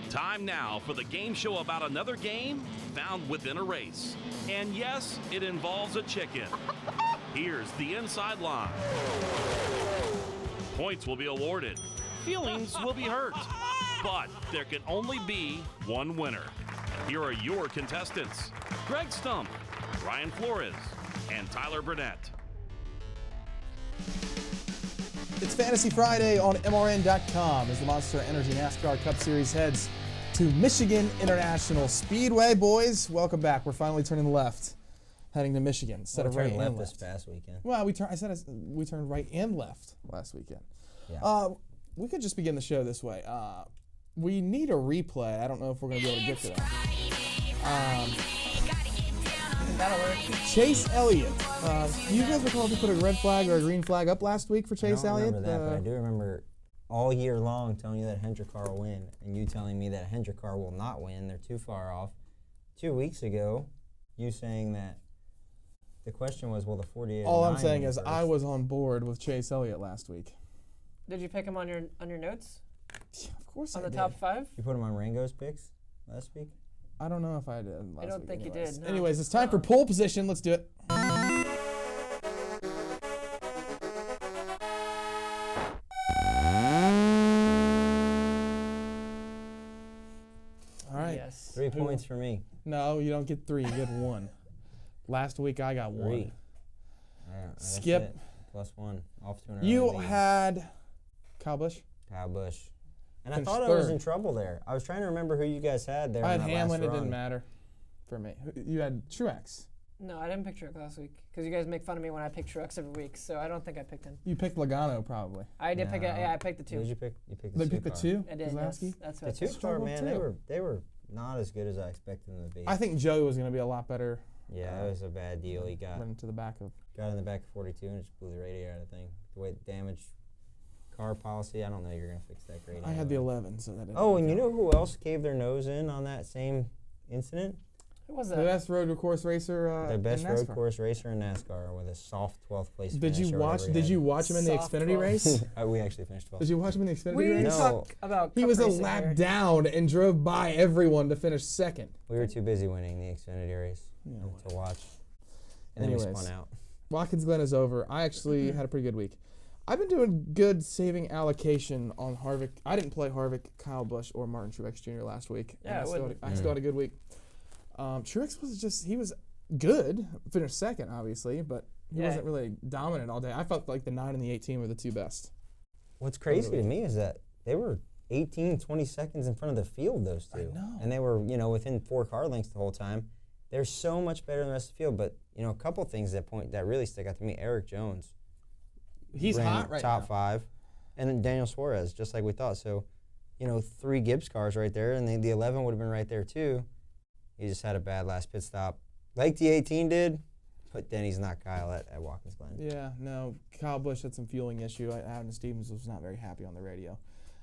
Time now for the game show about another game found within a race. And yes, it involves a chicken. Here's the inside line. Points will be awarded. Feelings will be hurt. But there can only be one winner. Here are your contestants: Greg Stump, Ryan Flores, and Tyler Burnett. It's Fantasy Friday on MRN.com as the Monster Energy NASCAR Cup Series heads to Michigan International Speedway. Boys, welcome back. We're finally turning left, heading to Michigan instead of right and left. This past weekend. Well, we turned right and left last weekend. Yeah. We could just begin the show this way. We need a replay. I don't know if we're going to be able to get to that. That'll work. Chase Elliott. You guys recall if we put a red flag or a green flag up last week for Chase Elliott? I don't remember that, but I do remember all year long telling you that a Hendrick car will win, and you telling me that a Hendrick car will not win. They're too far off. 2 weeks ago, you saying that the question was, will the 48 All I'm saying is I was on board with Chase Elliott last week. Did you pick him on your notes? Yeah, of course on I the did. top 5? You put him on Rango's picks last week? I don't know if I did last week. I don't think you did. No. Anyways, it's time for pole position. Let's do it. All right. Yes. 3 points for me. No, you don't get 3. You get 1. Last week I got 1. 3. Skip. It. +1. Off to another You lead. had Kyle Busch. Kyle Busch. And Finished I thought I was third. in trouble there. I was trying to remember who you guys had there. I had in that Hamlin. last It didn't run. matter for me. You had Truex. No, I didn't pick Truex last week because you guys make fun of me when I pick Truex every week, so I don't think I picked him. You picked Logano probably. I did pick it. No. Yeah, I picked the 2. Who did you pick? You picked They the picked the 2. I did. Yes, Keselowski? that's The what I 2 picked. car, man, too. they were not as good as I expected them to be. I think Joey was going to be a lot better. Yeah, it was a bad deal. He got Went into the back of. in the back of 42 and just blew the radiator out of the thing. The way it damaged car policy, I don't know you're going to fix that great. I had the 11, so that didn't. Oh, and you know who else caved their nose in on that same incident? Who was The that? best road course racer. The best in road NASCAR. course racer in NASCAR with a soft 12th place Did finish. you or watch? whatever he Did had. you watch him in the Soft Xfinity 12. race? We actually finished 12th. Did you watch him in the Xfinity We race? No. talk about. He cup was a racing lap here. down and drove by everyone to finish second. We were too busy winning the Xfinity race to watch. And then we Anyways. spun out. Watkins Glen is over. I actually had a pretty good week. I've been doing good saving allocation on Harvick. I didn't play Harvick, Kyle Busch, or Martin Truex Jr. last week. Yeah, and I still had a good week. Truex he was good. Finished second, obviously, but he wasn't really dominant all day. I felt like the 9 and the 18 were the 2 best. What's crazy to me is that they were 18, 20 seconds in front of the field, those 2. I know. And they were, within 4 car lengths the whole time. They're so much better than the rest of the field. But, a couple things that really stick out to me. Eric Jones. He's ran hot right top now. 5. And then Daniel Suarez, just like we thought. So, 3 Gibbs cars right there. And the 11 would have been right there, too. He just had a bad last pit stop. Like the 18 did. But then he's not Kyle at Watkins Glen. Yeah, no. Kyle Busch had some fueling issue. Adam Stevens was not very happy on the radio.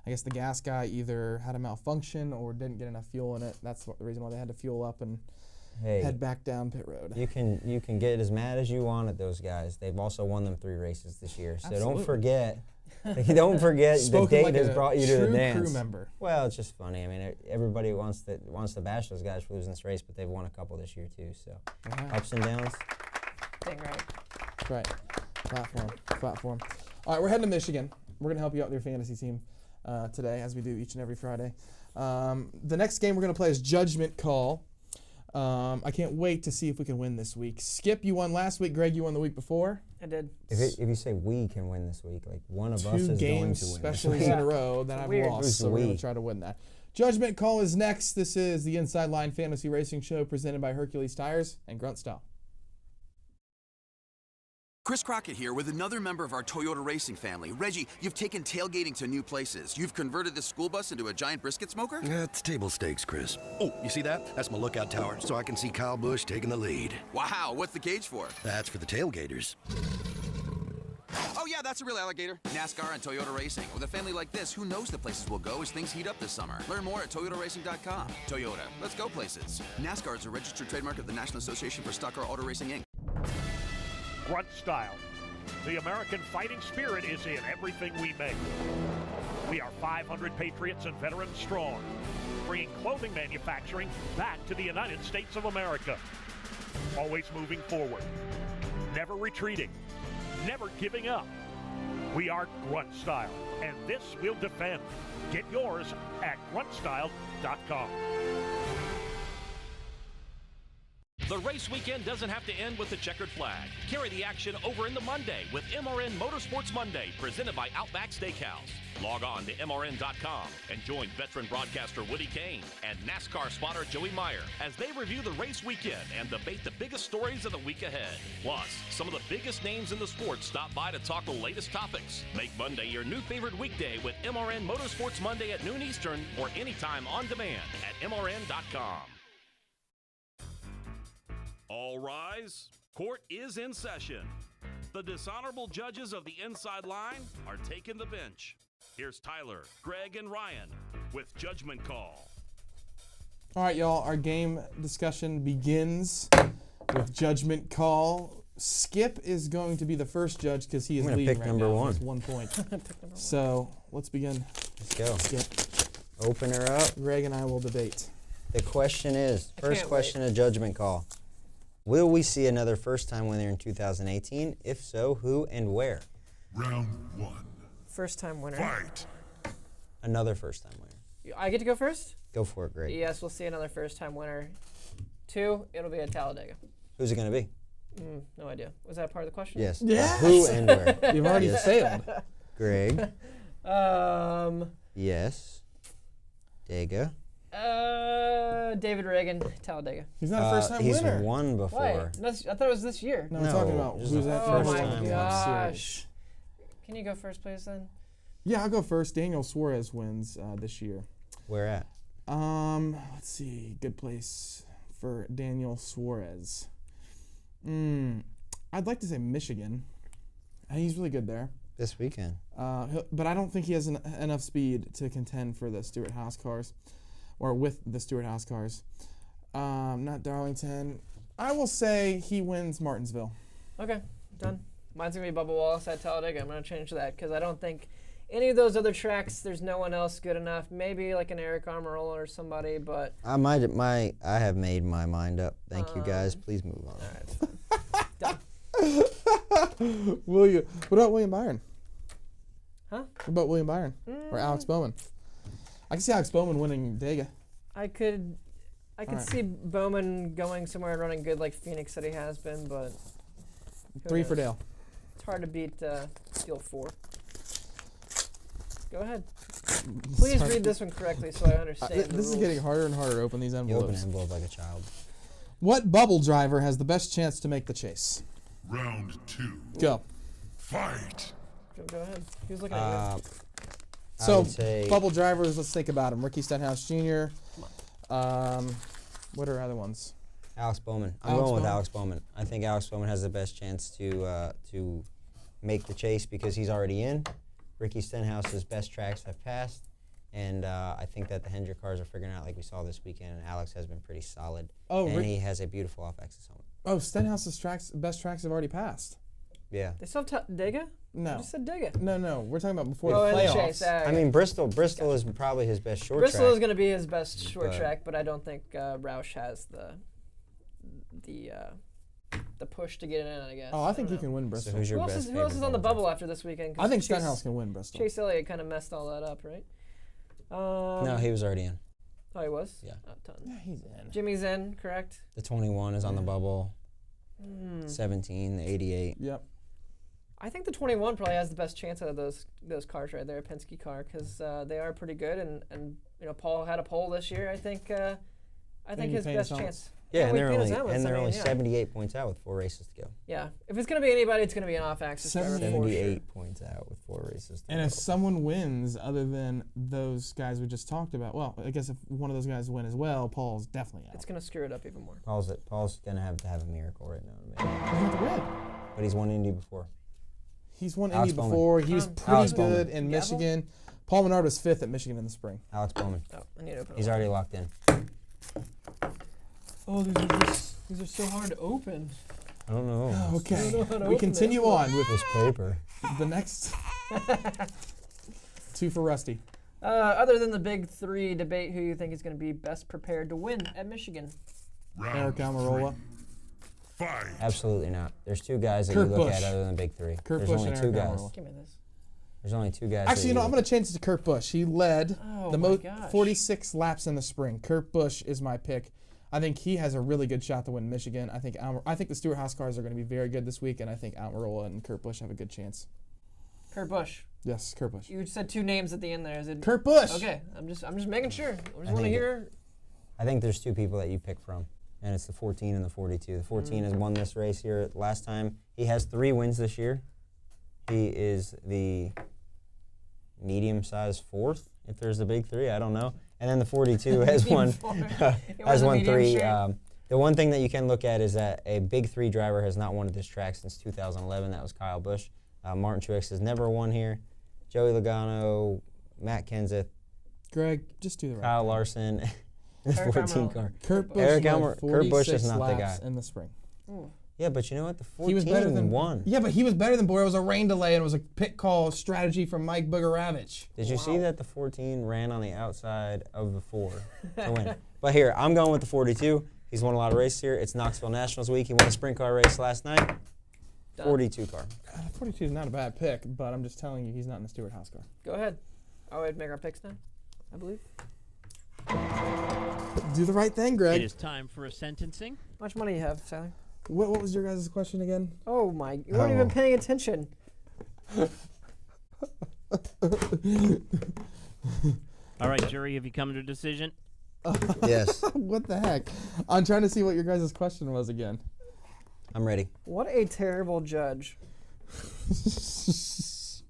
I guess the gas guy either had a malfunction or didn't get enough fuel in it. That's the reason why they had to fuel up and head back down pit road. You can get as mad as you want at those guys. They've also won them 3 races this year. So Absolutely. don't forget the date like has a brought you to the true dance. crew member. Well, it's just funny. I mean, everybody wants to bash those guys for losing this race, but they've won a couple this year too. So ups and downs. Dang right. That's right. Platform. All right, we're heading to Michigan. We're going to help you out with your fantasy team today, as we do each and every Friday. The next game we're going to play is Judgment Call. I can't wait to see if we can win this week. Skip, you won last week. Greg, you won the week before. I did. If you say we can win this week, like one of us 2 is going games, to win. specials in a row that I've weird. lost, Who's so we're going we? to try to win that. Judgment Call is next. This is the Inside Line Fantasy Racing Show presented by Hercules Tires and Grunt Style. Chris Crockett here with another member of our Toyota racing family. Reggie, you've taken tailgating to new places. You've converted this school bus into a giant brisket smoker? That's table stakes, Chris. Oh, you see that? That's my lookout tower, so I can see Kyle Busch taking the lead. Wow, what's the cage for? That's for the tailgaters. Oh yeah, that's a real alligator. NASCAR and Toyota Racing. With a family like this, who knows the places we'll go as things heat up this summer. Learn more at toyotaracing.com. Toyota, let's go places. NASCAR is a registered trademark of the National Association for Stock Car Auto Racing, Inc. Grunt Style. The American fighting spirit is in everything we make. We are 500 patriots and veterans strong. bringing clothing manufacturing back to the United States of America. Always moving forward, never retreating, never giving up. We are Grunt Style, and this we'll defend. Get yours at gruntstyle.com. The race weekend doesn't have to end with the checkered flag. Carry the action over into Monday with MRN Motorsports Monday, presented by Outback Steakhouse. Log on to MRN.com and join veteran broadcaster Woody Kane and NASCAR spotter Joey Meyer as they review the race weekend and debate the biggest stories of the week ahead. Plus, some of the biggest names in the sport stop by to talk the latest topics. Make Monday your new favorite weekday with MRN Motorsports Monday at noon Eastern or anytime on demand at MRN.com. All rise. Court is in session. The dishonorable judges of the inside line are taking the bench. Here's Tyler, Greg, and Ryan with Judgment Call. All right, y'all. Our game discussion begins with Judgment Call. Skip is going to be the first judge because he is leading pick right number now one. with 1 point. So let's begin. Let's go. Skip. Open her up. Greg and I will debate. The question is, first can't question of Judgment Call. Will we see another first-time winner in 2018? If so, who and where? Round 1. First time winner. Fight. Another first-time winner. I get to go first? Go for it, Greg. Yes, we'll see another first time winner. 2, it'll be at Talladega. Who's it going to be? No idea. Was that part of the question? Yes. Yes. Who and where? You've already Yes. failed. Greg. Um, Yes. Dega. David Reagan, Talladega. He's not a first-time He's winner. won Why? before. I thought it was this year. No, we're talking No, about just who's the that Oh first my time. gosh. Can you go first, please, then? Yeah, I'll go first. Daniel Suarez wins this year. Where at? Let's see. Good place for Daniel Suarez. I'd like to say Michigan. He's really good there. This weekend. But I don't think he has enough speed to contend for the Stewart House cars, or with the Stewart House cars. Not Darlington. I will say he wins Martinsville. Okay, done. Mine's going to be Bubba Wallace at Talladega. I'm going to change that because I don't think any of those other tracks, there's no one else good enough. Maybe like an Eric Almirola or somebody, but... I have made my mind up. Thank you, guys. Please move on. All right, done. What about William Byron? Huh? What about William Byron? Or Alex Bowman? I can see Alex Bowman winning Dega. I could right. see Bowman going somewhere and running good like Phoenix that he has been, but... who 3 for knows? Dale. It's hard to beat Steel 4. Go ahead. Please read this one correctly so I understand the This is rules. getting harder and harder to open these You open envelopes. an envelope like a child. What bubble driver has the best chance to make the chase? Round 2. Go. Fight. Go ahead. He was looking at you. I So, would say bubble drivers, let's think about them. Ricky Stenhouse Jr. What are other ones? Alex Bowman. I'm Alex going with Bowman? Alex Bowman. I think Alex Bowman has the best chance to make the chase because he's already in. Ricky Stenhouse's best tracks have passed, and I think that the Hendrick cars are figuring out like we saw this weekend, and Alex has been pretty solid. Oh, and he has a beautiful off-axis helmet. Oh, Stenhouse's best tracks have already passed. Yeah. They still have Dega? You No. just said Dega. No, we're talking about before Oh, the in the playoffs. chase. I mean, Bristol is probably his best short Bristol track. is going to be his best short But- track, but I don't think Roush has the push to get it in, I guess. Oh, I think don't he can know. win So Bristol. who's your Who else, best who else is on the favorite bubble after this weekend? 'Cause I think Chase- Stenhouse can win Bristol. Chase Elliott kind of messed all that up, right? No, he was already in. Oh, he was? Yeah. A ton. Yeah, he's in. Jimmy's in, correct? The 21 is on the bubble. 17, the 88. Yep. I think the 21 probably has the best chance out of those cars right there, Penske car, because they are pretty good, and you know Paul had a pole this year. I think he his painted best his chance. Yeah, and we they're painted his only helmets, I mean, yeah. 78 points out with 4 races to go. Yeah, if it's gonna be anybody, it's gonna be an off-axis driver for sure. 78 points out with 4 races to And go. if someone wins other than those guys we just talked about, well, I guess if one of those guys win as well, Paul's definitely out. It's gonna screw it up even more. Paul's gonna have to have a miracle right now to make it. He's going to win. But he's won Indy before. He's won Alex Indy Bowman. before. He was pretty Alex good Bowman. in Gavel? Michigan. Paul Menard was 5th at Michigan in the spring. Alex Bowman. Oh, I need to open. He's already locked in. Oh, these are so hard to open. I don't know. Okay. know how to We open continue this. on with This paper. the next 2 for Rusty. Other than the big three, debate who you think is going to be best prepared to win at Michigan. Round Eric Almirola. 3. Fight. Absolutely not. There's two guys that Kurt you look Busch. at other than the big three. Kurt There's Busch only and two Eric guys. Almirola. Give me this. There's only two guys. Actually, I'm going to change it to Kurt Busch. He led Oh the my most gosh. 46 laps in the spring. Kurt Busch is my pick. I think he has a really good shot to win Michigan. I think the Stewart House cars are going to be very good this week, and I think Almirola and Kurt Busch have a good chance. Kurt Busch. Yes, Kurt Busch. You said two names at the end there. Is it Kurt Busch. Okay, I'm just making sure. I just want to think hear. I think there's two people that you pick from, and it's the 14 and the 42. The 14 has won this race here last time. He has 3 wins this year. He is the medium-sized fourth, if there's a big three. I don't know. And then the 42 has won Has won 3. The one thing that you can look at is that a big three driver has not won at this track since 2011. That was Kyle Busch. Martin Truex has never won here. Joey Logano, Matt Kenseth, Greg, just do the right Kyle thing. Larson, the Eric 14 Almirola. car. Kurt Busch Eric led Kurt 46 Busch is not the laps guy. in the spring. Yeah, but you know what? The 14 He was better than won. Yeah, but he was better than Boyer. It was a rain delay, and it was a pit call strategy from Mike Bugaravich. Did you see that the 14 ran on the outside of the 4 to win? But here, I'm going with the 42. He's won a lot of races here. It's Knoxville Nationals week. He won a sprint car race last night. 42 car. 42 is not a bad pick, but I'm just telling you, he's not in the Stewart House car. Go ahead. Oh, we'd make our picks now, I believe. Do the right thing, Greg. It is time for a sentencing. How much money you have, Sally? What was your guys' question again? Oh my! You weren't even paying attention. All right, jury, have you come to a decision? Yes, What the heck? I'm trying to see what your guys' question was again. I'm ready. What a terrible judge.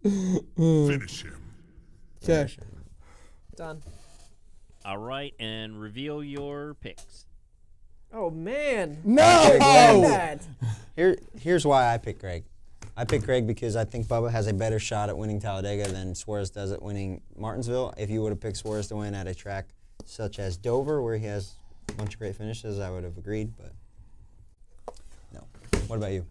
Finish him. Okay. Done. All right, and reveal your picks. Oh man. No! That. Here's why I picked Greg. I picked Greg because I think Bubba has a better shot at winning Talladega than Suarez does at winning Martinsville. If you would have picked Suarez to win at a track such as Dover, where he has a bunch of great finishes, I would have agreed, but no. What about you?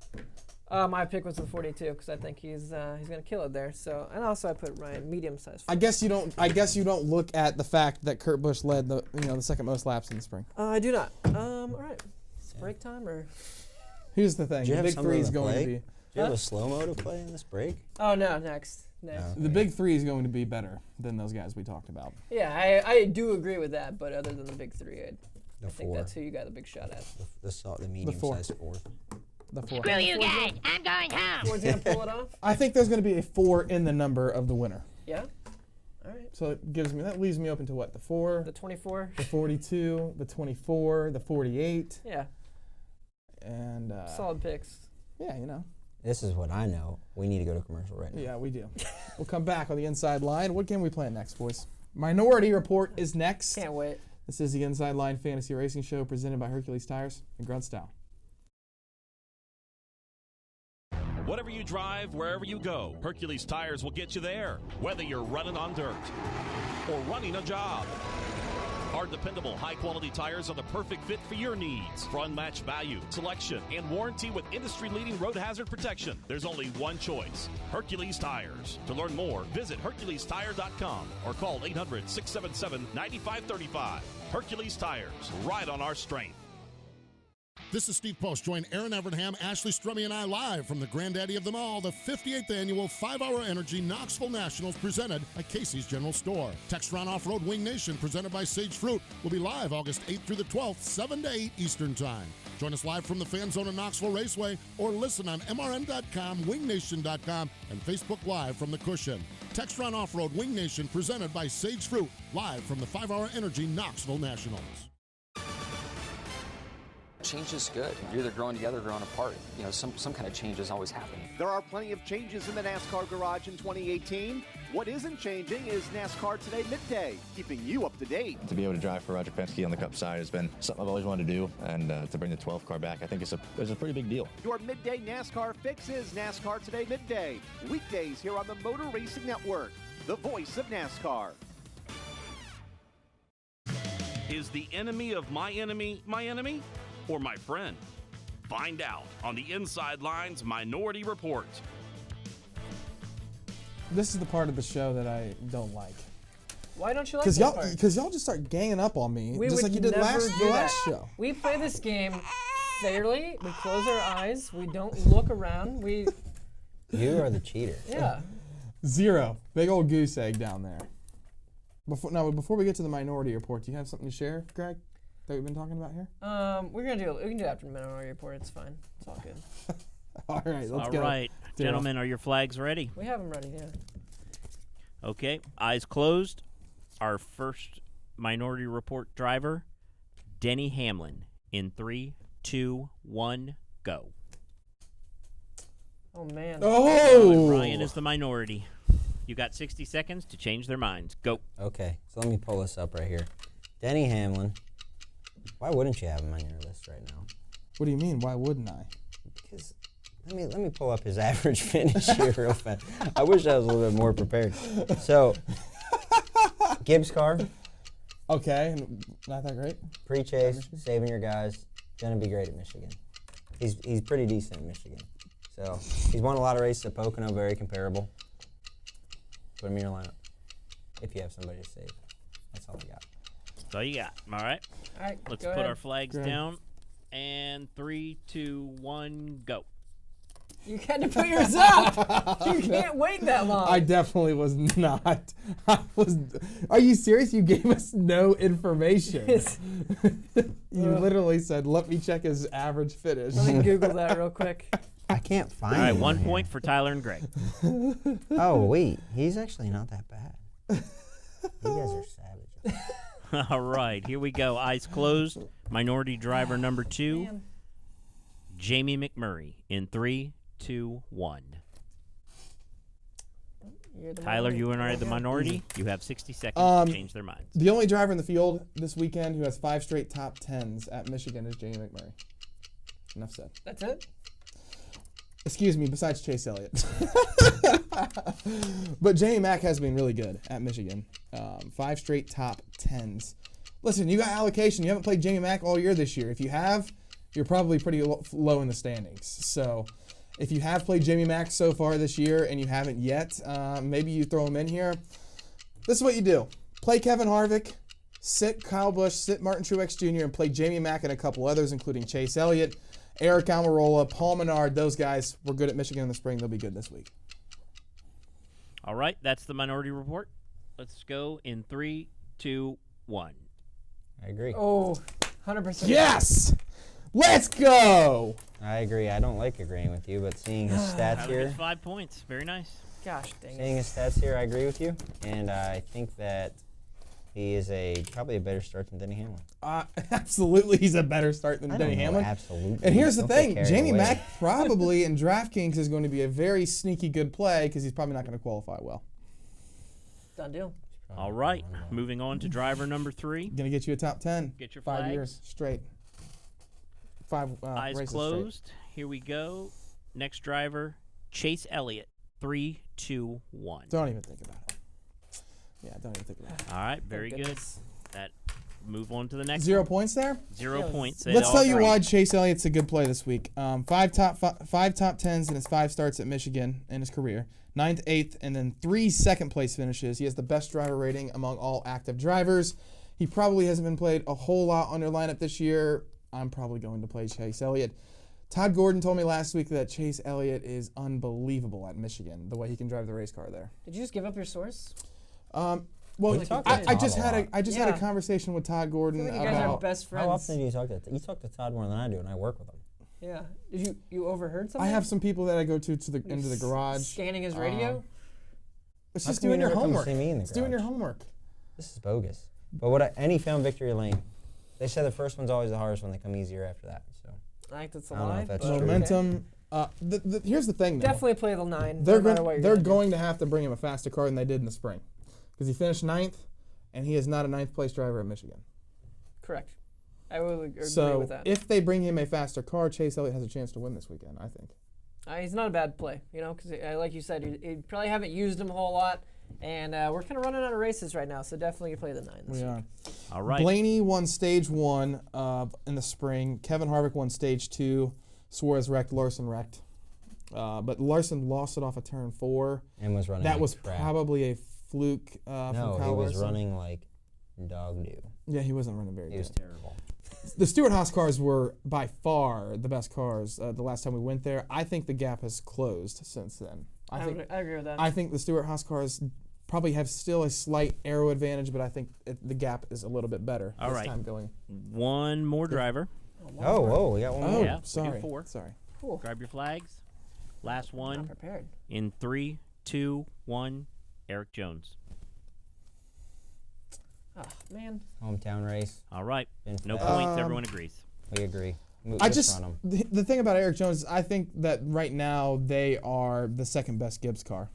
My pick was the 42 because I think he's gonna kill it there. So, and also I put Ryan medium size. I guess you don't look at the fact that Kurt Busch led the second most laps in the spring. I do not. All right. It's break time or? Here's the thing: Do you the have big something three to is going play? to be Do you have a slow-mo to play in this break? Oh no, next. the big three is going to be better than those guys we talked about. Yeah, I do agree with that. But other than the big three, I think 4. that's who you got the big shot at. The medium-sized 4th. The 4. Screw you guys, I'm going home. Ford's gonna pull it off. I think there's going to be a 4 in the number of the winner. Yeah. All right. So that leaves me open to what? The 4, The 24. the 42, the 24, the 48, Yeah. and Solid picks. yeah, This is what I know. We need to go to commercial right now. Yeah, we do. We'll come back on the Inside Line. What game are we playing next, boys? Minority Report is next. Can't wait. This is the Inside Line Fantasy Racing Show presented by Hercules Tires and Grunt Style. Whatever you drive, wherever you go, Hercules Tires will get you there. Whether you're running on dirt or running a job. Our dependable, high-quality tires are the perfect fit for your needs. For unmatched value, selection, and warranty with industry-leading road hazard protection. There's only one choice, Hercules Tires. To learn more, visit HerculesTire.com or call 800-677-9535. Hercules Tires, ride on our strength. This is Steve Post. Join Aaron Evernham, Ashley Strummy, and I live from the granddaddy of them all, the 58th annual 5-Hour Energy Knoxville Nationals presented at Casey's General Store. Textron Off-Road Wing Nation presented by Sage Fruit will be live August 8th through the 12th, 7 to 8 Eastern Time. Join us live from the Fan Zone in Knoxville Raceway or listen on MRN.com, WingNation.com, and Facebook Live from the Cushion. Textron Off-Road Wing Nation presented by Sage Fruit, live from the 5-Hour Energy Knoxville Nationals. Change is good. You're either growing together or growing apart. Some kind of change is always happening. There are plenty of changes in the NASCAR garage in 2018. What isn't changing is NASCAR Today Midday, keeping you up to date. To be able to drive for Roger Penske on the Cup side has been something I've always wanted to do, and to bring the 12 car back, I think it's a pretty big deal. Your midday NASCAR fix is NASCAR Today Midday. Weekdays here on the Motor Racing Network, the voice of NASCAR. Is the enemy of my enemy or my friend? Find out on the Inside Line's Minority Report. This is the part of the show that I don't like. Why don't you like Because this part? y'all just start ganging up on me, We just would like you did never last do that. show. We play this game fairly. We close our eyes. We don't look around. You are the cheater. Yeah. 0. Big old goose egg down there. Before we get to the minority report, do you have something to share, Greg, that we've been talking about here? We can do it after the minority report. It's fine. It's all good. All right, let's go. All right, gentlemen, are your flags ready? We have them ready, yeah. Okay, eyes closed. Our first minority report driver, Denny Hamlin, in 3, 2, 1, go. Oh, man. Oh! Ryan is the minority. You got 60 seconds to change their minds. Go. Okay, so let me pull this up right here. Denny Hamlin. Why wouldn't you have him on your list right now? What do you mean? Why wouldn't I? Because let me pull up his average finish here real fast. I wish I was a little bit more prepared. So, Gibbs car. Okay, not that great. Pre-chase, saving your guys. Gonna be great at Michigan. He's pretty decent at Michigan. So he's won a lot of races at Pocono, very comparable. Put him in your lineup if you have somebody to save. That's all I got. That's all you got. All right. All right. Let's go put ahead. our flags down. And 3, 2, 1, go. You had to put yours up. You can't wait that long. I definitely was not. Are you serious? You gave us no information. You literally said, "Let me check his average finish." Let me Google that real quick. I can't find All right, him 1 here. point for Tyler and Greg. Oh, wait. He's actually not that bad. You guys are savage. All right, here we go. Eyes closed. Minority driver number 2, Man. Jamie McMurray, in 3, 2, 1. Tyler, you and I are the minority. You have 60 seconds to change their minds. The only driver in the field this weekend who has 5 straight top 10s at Michigan is Jamie McMurray. Enough said. That's it? Excuse me, besides Chase Elliott. But Jamie Mack has been really good at Michigan. 5 straight top 10s. Listen, you got allocation. You haven't played Jamie Mack all year this year. If you have, you're probably pretty low in the standings. So if you have played Jamie Mack so far this year and you haven't yet, maybe you throw him in here. This is what you do. Play Kevin Harvick, sit Kyle Busch, sit Martin Truex Jr., and play Jamie Mack and a couple others, including Chase Elliott, Eric Almirola, Paul Menard. Those guys were good at Michigan in the spring. They'll be good this week. All right, that's the minority report. Let's go in 3, 2, 1. I agree. Oh, 100%. Yes! Let's go! I agree. I don't like agreeing with you, but seeing his stats Tyler here, gets 5 points. Very nice. Gosh dang it. seeing his stats here, I agree with you, and I think that he is probably a better start than Denny Hamlin. Absolutely, he's a better start than I Denny don't know, Hamlin. absolutely. And here's the Don't get thing, carried Jamie away. Mack probably in DraftKings is going to be a very sneaky good play because he's probably not going to qualify well. Done deal. All right, moving on to driver number 3. Going to get you a top 10. Get your 5 flags. years straight. 5 Eyes races closed. Here we go. Next driver, Chase Elliott. 3, 2, 1. Don't even think about it. Yeah, don't even think about it. All right, very good. goodness. That move on to the next 0 one. points there? 0 Yeah, points. Let's It tell all you agreed. why Chase Elliott's a good play this week. 5 top 10s in his 5 starts at Michigan in his career. 9th, 8th, and then 3 second-place finishes. He has the best driver rating among all active drivers. He probably hasn't been played a whole lot on your lineup this year. I'm probably going to play Chase Elliott. Todd Gordon told me last week that Chase Elliott is unbelievable at Michigan, the way he can drive the race car there. Did you just give up your source? Well, We talked to I just Todd a had lot. had a conversation with Todd I Gordon feel like you guys are about. best friends. How often do you talk to you talk to Todd more than I do, and I work with him. Yeah. Did you overheard something? I have some people that I go to into the garage. Scanning his radio? It's How just come you doing your never come homework. see me in the It's doing your garage? homework. This is bogus. But any film victory lane, they say the first one's always the hardest one. They come easier after that. So I think that's a I don't know lie. if that's but true. Momentum. Here's the thing, though. Definitely play the 9. They're no matter what you're they're gonna do. going to have to bring him a faster car than they did in the spring, because he finished 9th, and he is not a 9th place driver at Michigan. Correct. I will agree So with that. if they bring him a faster car, Chase Elliott has a chance to win this weekend, I think. He's not a bad play, because like you said, you probably haven't used him a whole lot, and we're kind of running out of races right now, so definitely play the 9 this We week. are. All right. Blaney won stage 1 in the spring. Kevin Harvick won stage 2. Suarez wrecked. Larson wrecked. But Larson lost it off of turn 4. and was running. That like was crap. probably a fluke from No, Kyle he was Larson. running like dog do. Yeah, he wasn't running very good. He was terrible. The Stewart-Haas cars were by far the best cars the last time we went there. I think the gap has closed since then. I agree with that. I think the Stewart-Haas cars probably have still a slight aero advantage, but I think the gap is a little bit better All this right. time going. One more driver. Oh, whoa, we got one Oh, more. Yeah, we do sorry. 4. Sorry. Cool. Grab your flags. Last Not one prepared. in 3, 2, 1. Eric Jones. Oh, man. Hometown race. All right. Been No fast. points. Everyone agrees. We agree. I Just just run 'em. the thing about Eric Jones is I think that right now they are the second best Gibbs car.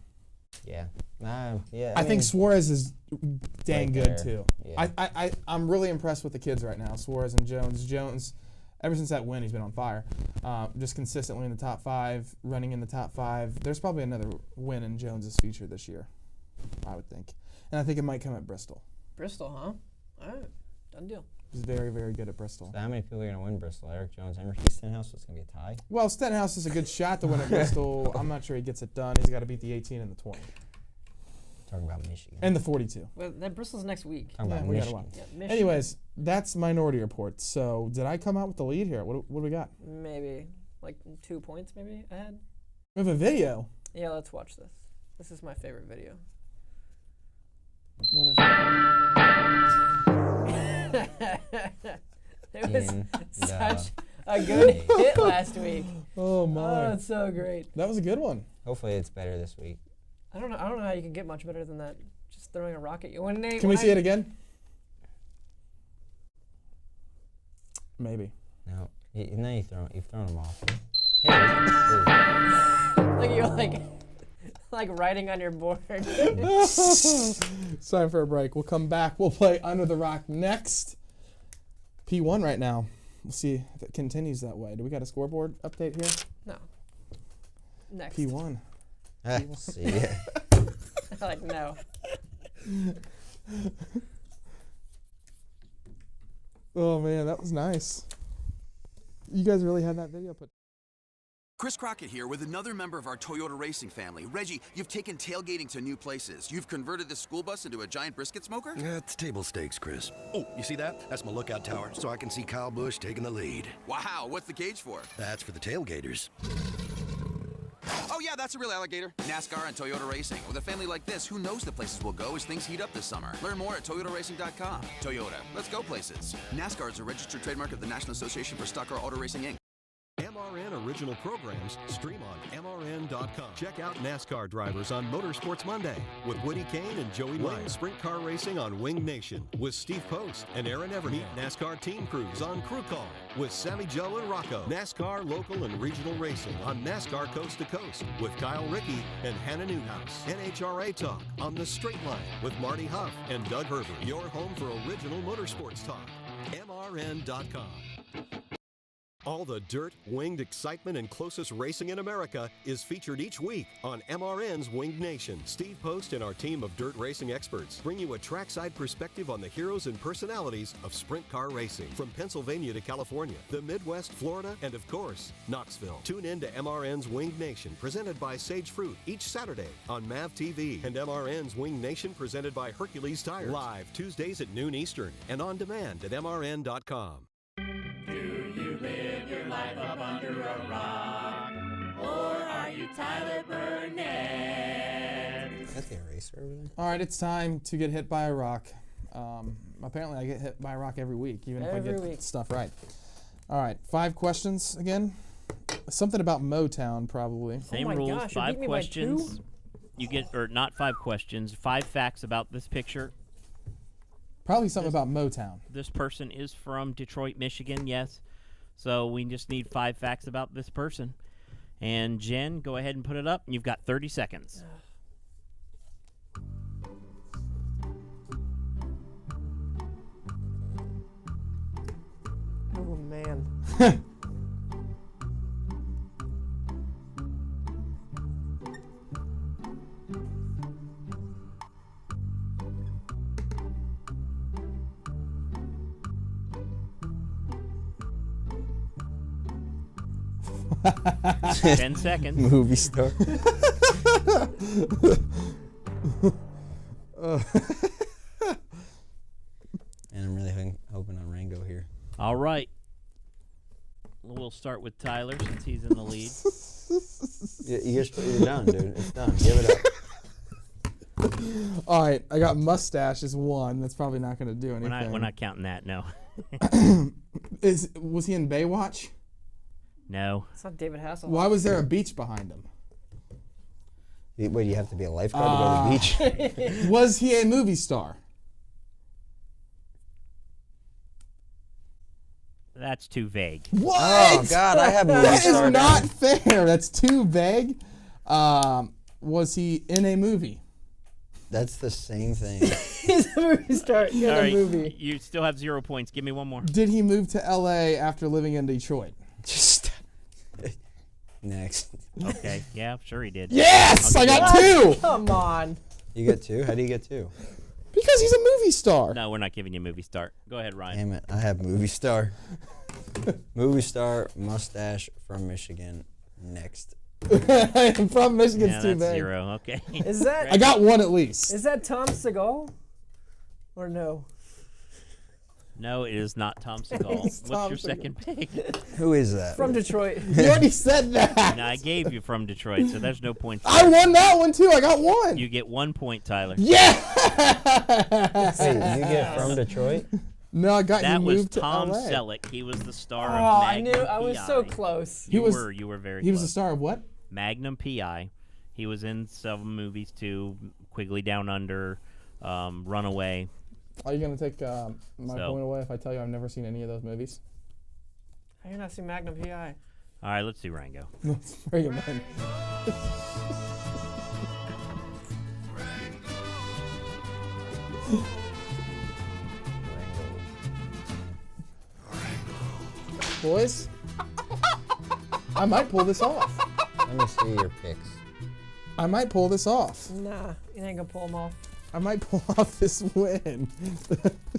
Yeah. Yeah. I think Suarez is dang right good there. too. Yeah. I'm really impressed with the kids right now, Suarez and Jones. Jones, ever since that win, he's been on fire. Just consistently in the top 5, running in the top 5. There's probably another win in Jones's future this year, I would think. And I think it might come at Bristol. Bristol, huh? All right. Done deal. He's very, very good at Bristol. So how many people are going to win Bristol? Eric Jones, Henry Stenhouse. It's going to be a tie. Well, Stenhouse is a good shot to win at Bristol. I'm not sure he gets it done. He's got to beat the 18 and the 20. Talking about Michigan. And the 42. Well, that Bristol's next week. Talking about we gotta Michigan. watch. Yeah, Michigan. Anyways, that's Minority Report. So did I come out with the lead here? What do we got? Maybe like 2 points maybe ahead. We have a video. Yeah, let's watch this. This is my favorite video. What is it? It was In such the a good hit last week. Oh my. Oh, it's so great. That was a good one. Hopefully it's better this week. I don't know how you can get much better than that. Just throwing a rock at you. Can we see it again? Maybe. No. Now you've thrown them off. Hey. Like you're like writing on your board. It's time for a break. We'll come back. We'll play Under the Rock next. P1 right now. We'll see if it continues that way. Do we got a scoreboard update here? No. Next. P1. See ya. Like no. Oh man, that was nice. You guys really had that video put. Chris Crockett here with another member of our Toyota racing family. Reggie, you've taken tailgating to new places. You've converted this school bus into a giant brisket smoker? It's table stakes, Chris. Oh, you see that? That's my lookout tower, so I can see Kyle Busch taking the lead. Wow, what's the cage for? That's for the tailgaters. Oh yeah, that's a real alligator. NASCAR and Toyota Racing. With a family like this, who knows the places we'll go as things heat up this summer. Learn more at toyotaracing.com. Toyota, let's go places. NASCAR is a registered trademark of the National Association for Stock Car Auto Racing, Inc. MRN original programs stream on MRN.com. Check out NASCAR drivers on Motorsports Monday with Woody Kane and Joey Meyer. Sprint car racing on Winged Nation with Steve Post and Aaron Evernham. Meet NASCAR team crews on Crew Call with Sammy Joe and Rocco. NASCAR local and regional racing on NASCAR Coast to Coast with Kyle Rickey and Hannah Newhouse. NHRA Talk on The Straight Line with Marty Huff and Doug Herbert. Your home for original motorsports talk. MRN.com. All the dirt, winged excitement, and closest racing in America is featured each week on MRN's Winged Nation. Steve Post and our team of dirt racing experts bring you a trackside perspective on the heroes and personalities of sprint car racing. From Pennsylvania to California, the Midwest, Florida, and of course, Knoxville. Tune in to MRN's Winged Nation, presented by Sage Fruit, each Saturday on MAV TV. And MRN's Winged Nation, presented by Hercules Tires. Live Tuesdays at noon Eastern and on demand at MRN.com. Do you live your life up under a rock? Or are you Tyler Burnett? That's the eraser over there. All right, it's time to get hit by a rock. Apparently, I get hit by a rock every week, even if I get stuff right. All right, 5 questions again. Something about Motown, probably. Same rules. 5 questions. You get, or not 5 questions. 5 facts about this picture. Probably something about Motown. This person is from Detroit, Michigan, yes. So we just need 5 facts about this person. And Jen, go ahead and put it up. You've got 30 seconds. Oh, man. Ten seconds. Movie star. And I'm really hoping on Rango here. All right. We'll start with Tyler since he's in the lead. You're done, dude. It's done. Give it up. All right, I got mustache as one. That's probably not going to do anything. We're not counting that, no. Was he in Baywatch? No. It's not David Hasselhoff. Why was there a beach behind him? Wait, you have to be a lifeguard to go to the beach? Was he a movie star? That's too vague. What? Oh, God, I have movie That star is not down. fair. That's too vague. Was he in a movie? That's the same thing. He's a movie star in All a right, movie. you still have 0 points. Give me one more. Did he move to L.A. after living in Detroit? Just next. Okay, yeah, sure he did. Yes! I got two! Come on. You get two? How do you get two? Because he's a movie star. No, we're not giving you a movie star. Go ahead, Ryan. Damn it, I have movie star. Movie star, mustache from Michigan. Next. From Michigan's Yeah, too that's vague. 0. Okay. Is that I got one at least. is that Tom Segal? Or no? No, it is not Tom Segal. It's What's Tom your Segal. second pick? Who is that? From Detroit. You already said that. No, I gave you from Detroit, so there's no points. I won that one too. I got one. You get 1 point, Tyler. Yeah. Hey, you get from Detroit? No, I got That you was moved to Tom LA. Selleck. He was the star Oh, of I Magnum knew. I was so PI. close. You was- were very He was close. the star of what? Magnum PI. He was in some movies too. Quigley Down Under, Runaway. Are you gonna take my So- point away if I tell you I've never seen any of those movies? How you not see Magnum PI? All right, let's do Rango. Let's bring him in. Boys, I might pull this off. Let me see your picks. I might pull this off. Nah, you ain't gonna pull them off. I might pull off this win.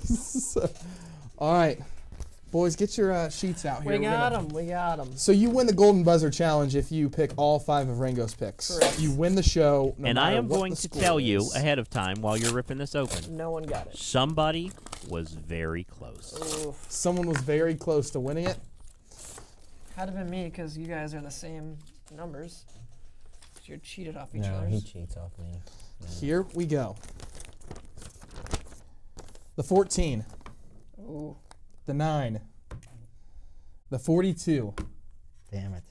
So, all right, boys, get your sheets out here. We We're got gonna- them. We got them. So you win the Golden Buzzer Challenge if you pick all 5 of Rango's picks. Correct. You win the show. No And I matter am what going the to score tell you is. ahead of time while you're ripping this open. No one got it. Somebody was very close. Oof. Someone was very close to winning it. Had to been me because you guys are the same numbers. You're cheated off each No, other's. he cheats off me. No. Here we go. The 14, Ooh. the 9, the 42, Damn it.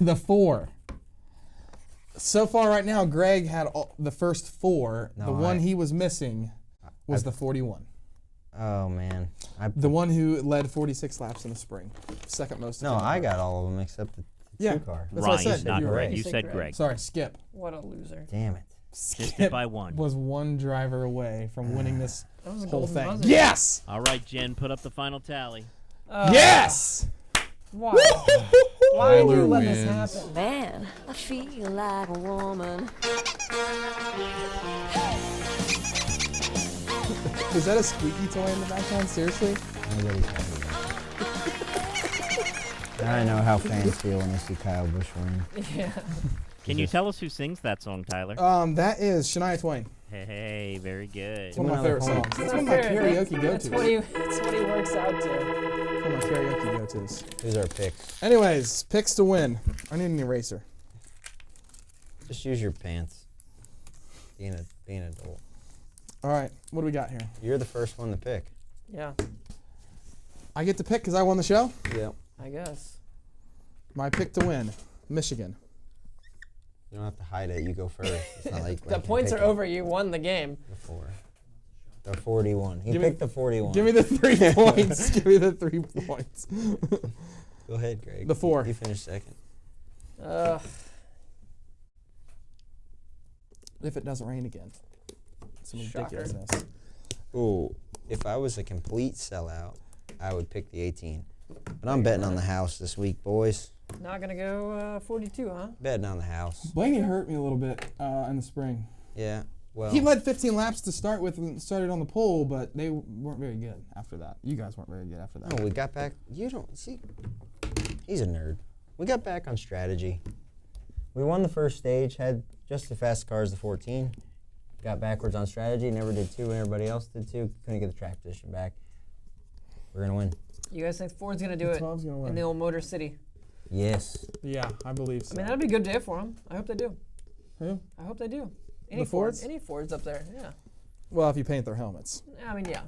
the 4. So far right now, Greg had the first 4. No, the one he was missing was I- the 41. Oh, man. The one who led 46 laps in the spring. Second most. No, I got all of them except the Yeah, 2-car. that's what I Ryan, said. not You were Greg. right. You said Greg. Sorry, Skip. What a loser. Damn it. Missed it Skip by 1. was one driver away from winning this That was a whole golden thing. buzzer. Yes! All right, Jen, put up the final tally. Yes! Why? Why did you let this wins. happen? Man, I feel like a woman. Is that a squeaky toy in the background? Seriously? Nobody's happy. Now I know how fans feel when they see Kyle Busch win. Yeah. Can you tell us who sings that song, Tyler? That is Shania Twain. Hey, very good. It's one of my favorite songs. It's That's one of my fair. karaoke That's go-tos. that's what he works out to. One of my karaoke go-tos. Who's our picks? Anyways, picks to win. I need an eraser. Just use your pants. Being an adult. All right, what do we got here? You're the first one to pick. Yeah, I get to pick because I won the show? Yep. I guess. My pick to win, Michigan. You don't have to hide it. You go first. It's not like The points are over. You won the game. The 41. He Give me- picked the 41. Give me the 3 points. Give me the 3 points. Go ahead, Greg. The 4. You finished second. If it doesn't rain again. Some Shocker. ridiculousness. Ooh, if I was a complete sellout, I would pick the 18. But I'm betting on the house this week, boys. Not gonna go 42, huh? Betting on the house. Blaney hurt me a little bit in the spring. Yeah, well. He led 15 laps to start with and started on the pole, but they weren't very good after that. You guys weren't very good after that. No, we got back. You don't see. He's a nerd. We got back on strategy. We won the first stage, had just the fast cars, the 14. got backwards on strategy, never did 2 when everybody else did 2. Couldn't get the track position back. We're going to win. You guys think Ford's going to do it in the old Motor City? Yes. Yeah, I believe so. I mean, that'd be a good day for them. I hope they do. Who? I hope they do. The Fords? Any Fords up there, yeah. Well, if you paint their helmets. I mean, yeah.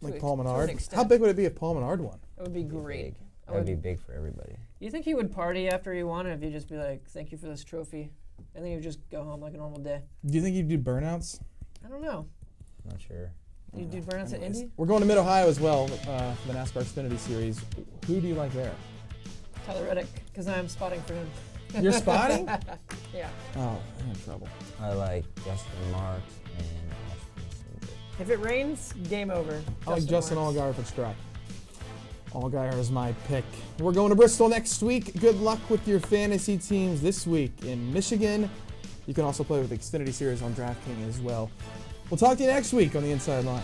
Like To Paul an Menard. extent. How big would it be if Paul Menard won? That would be great. That would be big for everybody. You think he would party after he won, or if he'd just be like, "Thank you for this trophy," and then he would just go home like a normal day? Do you think he'd do burnouts? I don't know. Not sure. You do burnouts at Indy? We're going to Mid-Ohio as well for the NASCAR Xfinity Series. Who do you like there? Tyler Reddick, because I'm spotting for him. You're spotting? Yeah. Oh, I'm in trouble. I like Justin Marks and Austin Cindric. If it rains, game over. I like Justin Marks. Allgaier for Strut. Allgaier is my pick. We're going to Bristol next week. Good luck with your fantasy teams this week in Michigan. You can also play with the Xfinity Series on DraftKings as well. We'll talk to you next week on the Inside Line.